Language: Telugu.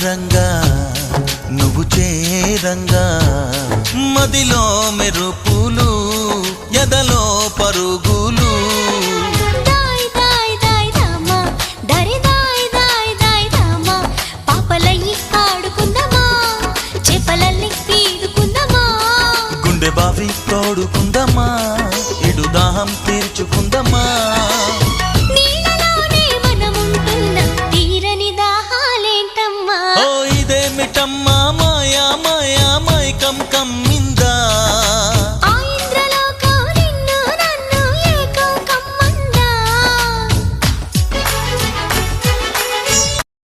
రంగా నువ్వు చేరంగా మదిలో మెరుపులు ఎదలో పరుగులు గుండె బావి తోడుకుందమ్మా ఇడు దాహం తీర్చుకుందమ్మా